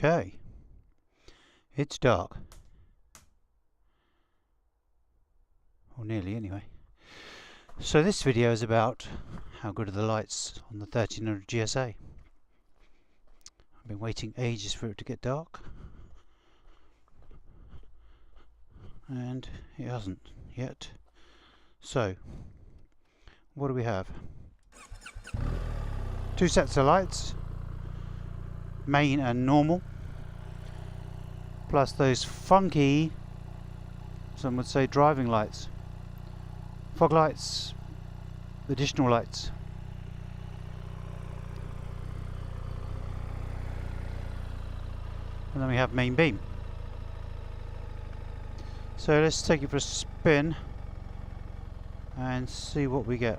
Okay, it's dark, or nearly anyway. So this video is about how good are the lights on the 1300 GSA. I've been waiting ages for it to get dark, and it hasn't yet. So what do we have? Two sets of lights, main and normal, plus those funky, some would say, driving lights, fog lights, additional lights. And then we have main beam. So let's take it for a spin and see what we get.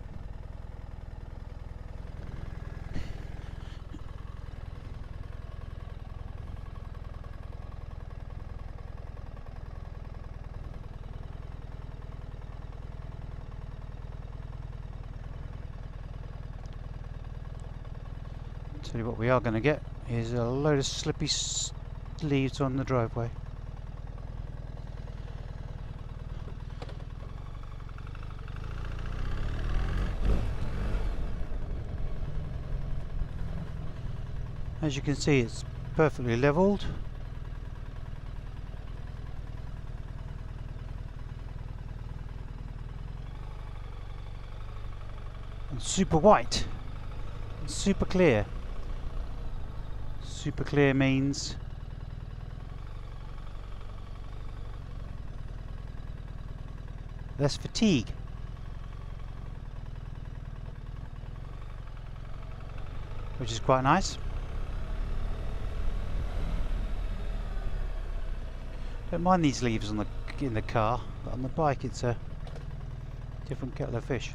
Tell you what we are going to get is a load of slippy leaves on the driveway. As you can see, it's perfectly leveled. And super white. And super clear. Super clear means less fatigue. Which is quite nice. Don't mind these leaves on in the car, but on the bike it's a different kettle of fish.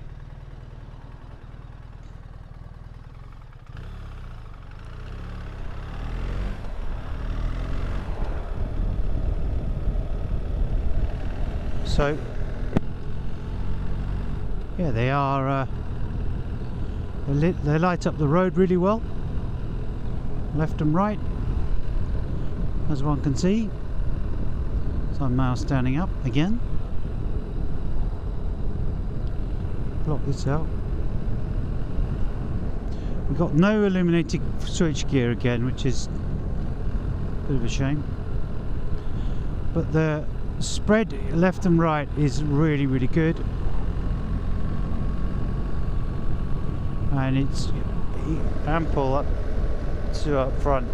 So yeah, they are they light up the road really well, left and right, as one can see. So I'm now standing up again. Block this out. We've got no illuminated switch gear again, which is a bit of a shame. But the spread left and right is really, really good. And it's ample up front,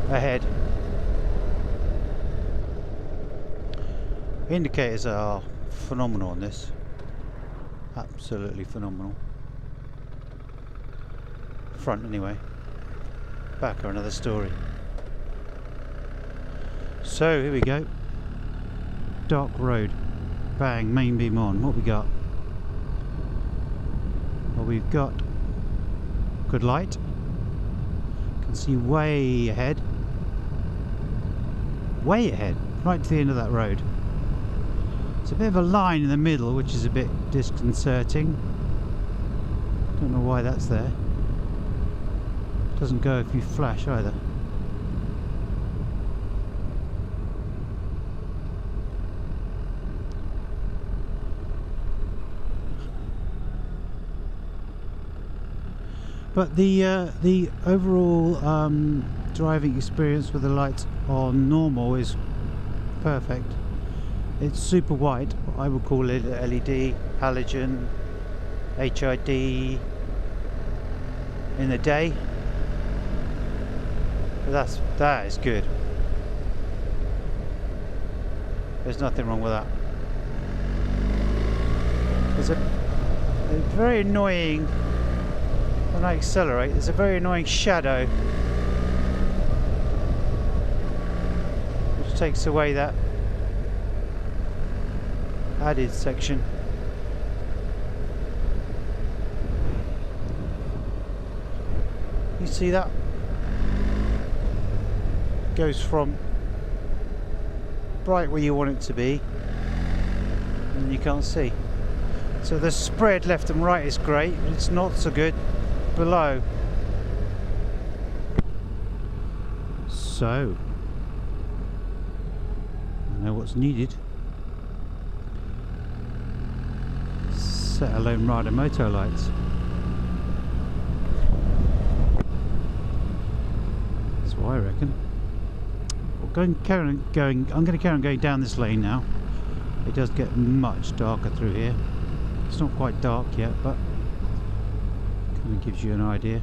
ahead. Indicators are phenomenal on this, absolutely phenomenal. Front anyway, back are another story. So here we go, dark road, bang, main beam on. What we got? Well, we've got good light, can see way ahead, right to the end of that road. It's a bit of a line in the middle, which is a bit disconcerting. Don't know why that's there. Doesn't go if you flash either. But the overall driving experience with the lights on normal is perfect. It's super white. I would call it LED, halogen, HID in the day. But that is good. There's nothing wrong with that. There's a very annoying, when I accelerate, there's a very annoying shadow which takes away that added section. You see that? Goes from bright where you want it to be, and you can't see. So the spread left and right is great, but it's not so good below. So, I know what's needed. Set a lone rider motor lights. That's what I reckon. Well, I'm going to carry on going down this lane now. It does get much darker through here. It's not quite dark yet, but kind of gives you an idea.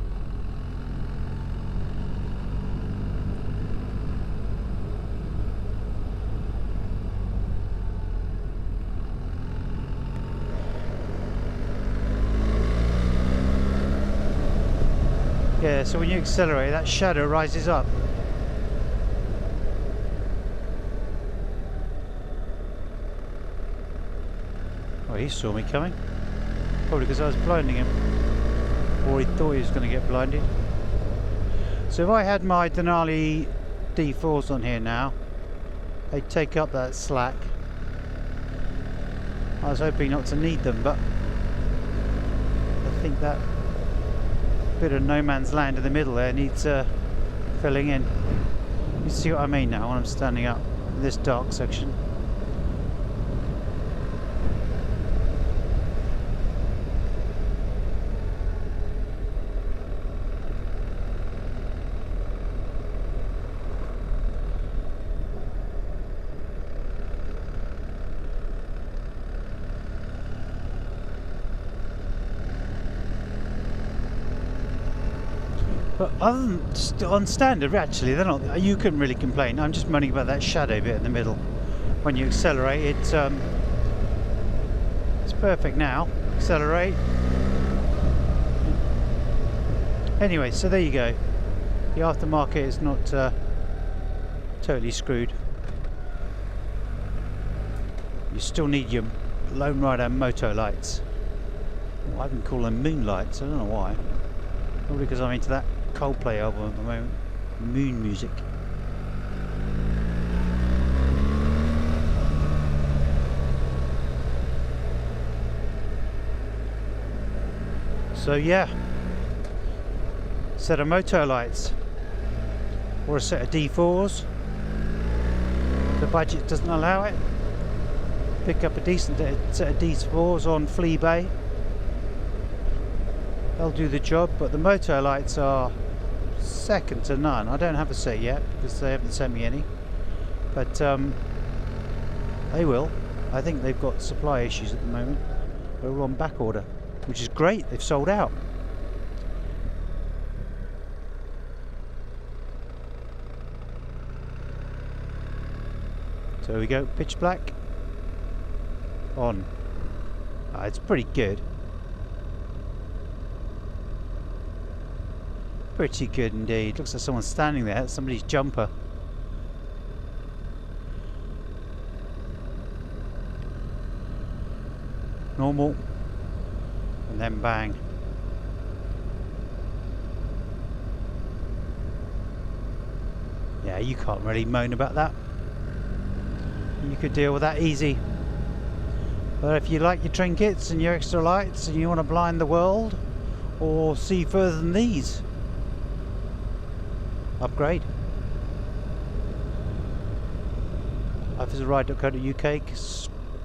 Yeah, so when you accelerate, that shadow rises up. Oh, he saw me coming. Probably because I was blinding him. Or he thought he was going to get blinded. So if I had my Denali D4s on here now, they'd take up that slack. I was hoping not to need them, but I think that bit of no man's land in the middle there needs filling in. You see what I mean now when I'm standing up in this dark section. But other than on standard, actually, they're not. You couldn't really complain. I'm just moaning about that shadow bit in the middle. When you accelerate, it's perfect now. Accelerate. Anyway, so there you go. The aftermarket is not totally screwed. You still need your Lone Rider moto lights. Well, I've been calling them moonlights. I don't know why. Probably because I'm into that Coldplay album at the moment, Moon Music. So yeah, set of moto lights or a set of D4s. The budget doesn't allow it. Pick up a decent set of D4s on Fleabay. They'll do the job, but the moto lights are second to none. I don't have a set yet because they haven't sent me any, but they will. I think they've got supply issues at the moment. We're on back order, which is great. They've sold out. So here we go, pitch black on. It's pretty good. Pretty good indeed. Looks like someone's standing there. It's somebody's jumper. Normal. And then bang. Yeah, you can't really moan about that. You could deal with that easy. But if you like your trinkets and your extra lights and you want to blind the world or see further than these, upgrade. officerride.co.uk,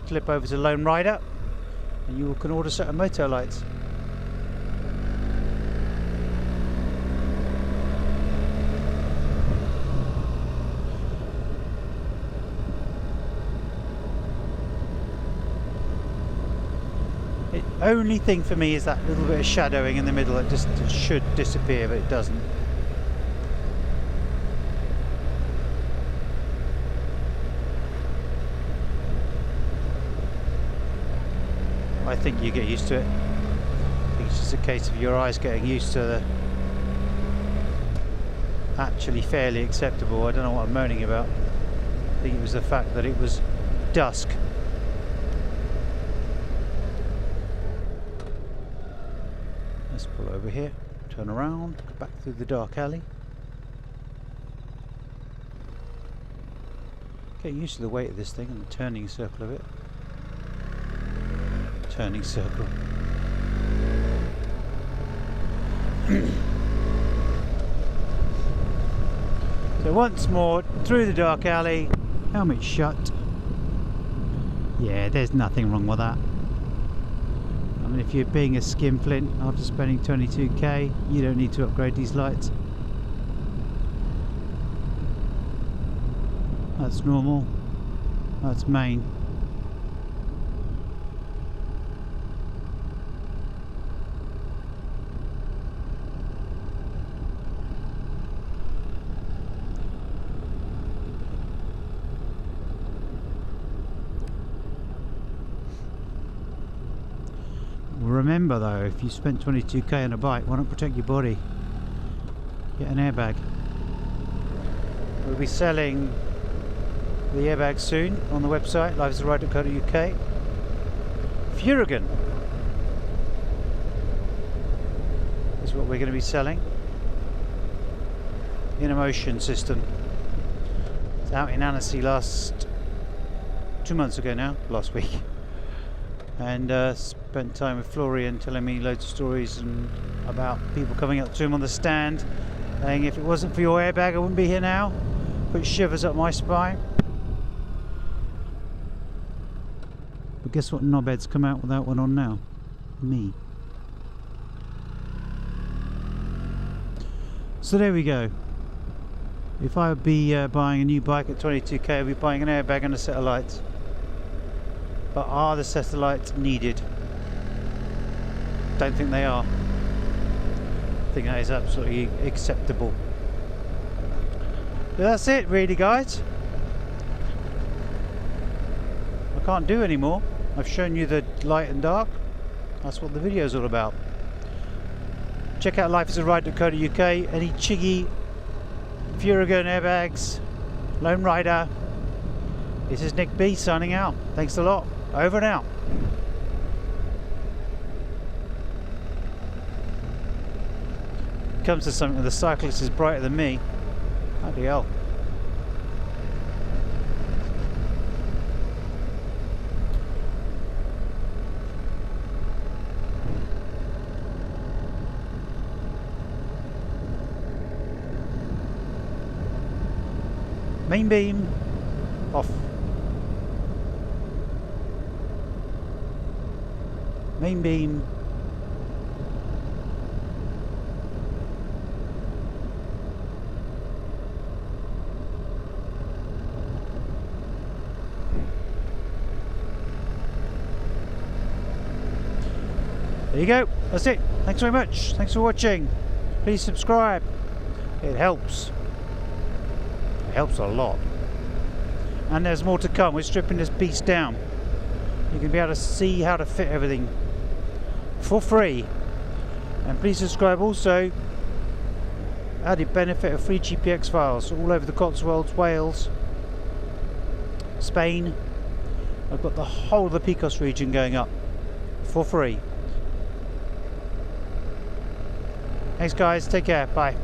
slip over to Lone Rider and you can order a set of moto lights. The only thing for me is that little bit of shadowing in the middle. It just should disappear, but it doesn't. I think you get used to it. I think it's just a case of your eyes getting used to the actually fairly acceptable. I don't know what I'm moaning about. I think it was the fact that it was dusk. Let's pull over here, turn around, go back through the dark alley. Getting used to the weight of this thing and the turning circle of it. Turning circle. So So once more, through the dark alley, helmet shut. Yeah, there's nothing wrong with that. I mean, if you're being a skinflint after spending 22k, you don't need to upgrade these lights. That's normal. That's main. Remember though, if you spent 22k on a bike, why not protect your body? Get an airbag. We'll be selling the airbag soon on the website, lifeisaright.co.uk. Furigan is what we're going to be selling. In a motion system. It's out in Annecy last 2 months ago now, last week. And spent time with Florian telling me loads of stories and about people coming up to him on the stand saying if it wasn't for your airbag I wouldn't be here now. Put shivers up my spine. But guess what knobhead's come out without one on now? Me. So there we go. If I would be buying a new bike at 22k, I'd be buying an airbag and a set of lights. But are the set of lights needed? Don't think they are. I think that is absolutely acceptable. But that's it really, guys. I can't do any more. I've shown you the light and dark. That's what the video is all about. Check out lifeisaright.co.uk. Any chiggy Furigan airbags, Lone Rider. This is Nick B signing out. Thanks a lot. Over and out. Comes to something where the cyclist is brighter than me. Bloody hell. Main beam off. Main beam. There you go. That's it. Thanks very much. Thanks for watching. Please subscribe. It helps. It helps a lot. And there's more to come. We're stripping this beast down. You can be able to see how to fit everything for free. And please subscribe also. Added benefit of free GPX files all over the Cotswolds, Wales, Spain. I've got the whole of the Picos region going up for free. Thanks guys, take care, bye.